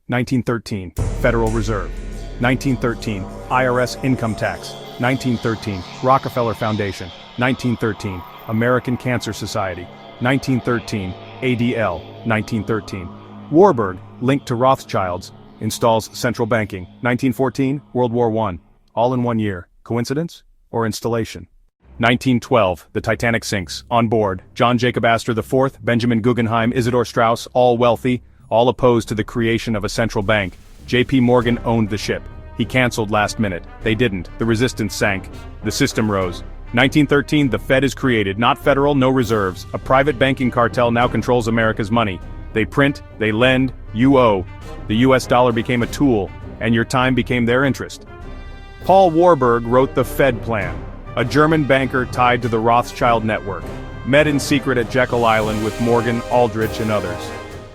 1913, Federal Reserve. 1913, IRS income tax. 1913, Rockefeller Foundation. 1913, American Cancer Society. 1913, ADL. 1913. Warburg, linked to Rothschilds, installs central banking. 1914, World War I. All in 1 year. Coincidence? Or installation? 1912, the Titanic sinks. On board, John Jacob Astor IV, Benjamin Guggenheim, Isidor Straus, all wealthy, all opposed to the creation of a central bank. J.P. Morgan owned the ship. He canceled last minute. They didn't. The resistance sank. The system rose. 1913, the Fed is created, not federal, no reserves. A private banking cartel now controls America's money. They print, they lend, you owe. The US dollar became a tool, and your time became their interest. Paul Warburg wrote the Fed plan, a German banker tied to the Rothschild network, met in secret at Jekyll Island with Morgan, Aldrich, and others.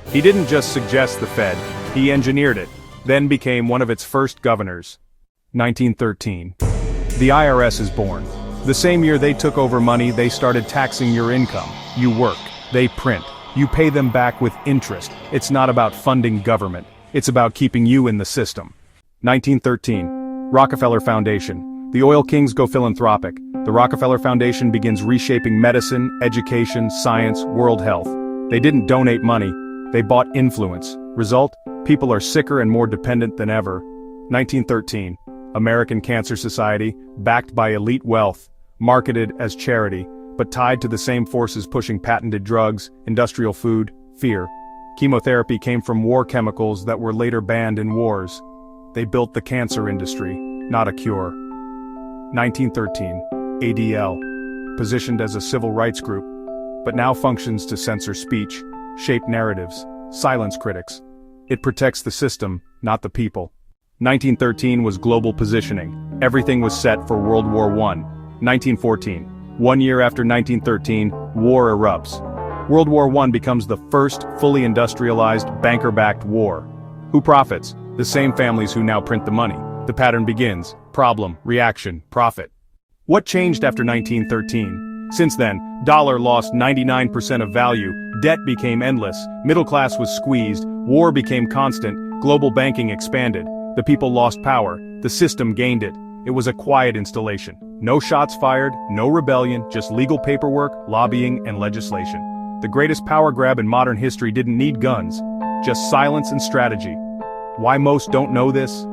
He didn't just suggest the Fed, he engineered it, then became one of its first governors. 1913. The IRS is born. The same year they took over money, they started taxing your income. You work, they print, you pay them back with interest. It's not about funding government, it's about keeping you in the system. 1913. Rockefeller Foundation. The oil kings go philanthropic. The Rockefeller Foundation begins reshaping medicine, education, science, world health. They didn't donate money, they bought influence. Result? People are sicker and more dependent than ever. 1913. American Cancer Society, backed by elite wealth, marketed as charity, but tied to the same forces pushing patented drugs, industrial food, fear. Chemotherapy came from war chemicals that were later banned in wars. They built the cancer industry, not a cure. 1913. ADL, positioned as a civil rights group, but now functions to censor speech, shape narratives, silence critics. It protects the system, not the people. 1913 was global positioning. Everything was set for World War I. 1914. 1 year after 1913, war erupts. World War I becomes the first fully industrialized, banker-backed war. Who profits? The same families who now print the money. The pattern begins. Problem, reaction, profit. What changed after 1913? Since then, dollar lost 99% of value, debt became endless, middle class was squeezed, war became constant, global banking expanded. The people lost power, the system gained it. It was a quiet installation. No shots fired, no rebellion, just legal paperwork, lobbying, and legislation. The greatest power grab in modern history didn't need guns, just silence and strategy. Why most don't know this?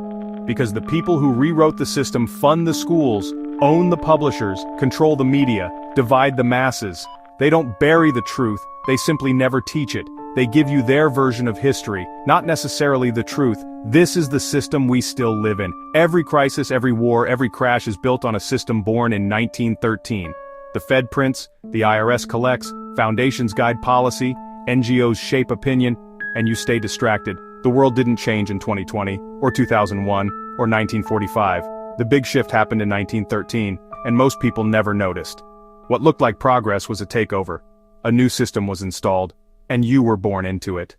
Because the people who rewrote the system fund the schools, own the publishers, control the media, divide the masses. They don't bury the truth, they simply never teach it. They give you their version of history, not necessarily the truth. This is the system we still live in. Every crisis, every war, every crash is built on a system born in 1913. The Fed prints, the IRS collects, foundations guide policy, NGOs shape opinion, and you stay distracted. The world didn't change in 2020, or 2001, or 1945. The big shift happened in 1913, and most people never noticed. What looked like progress was a takeover. A new system was installed, and you were born into it.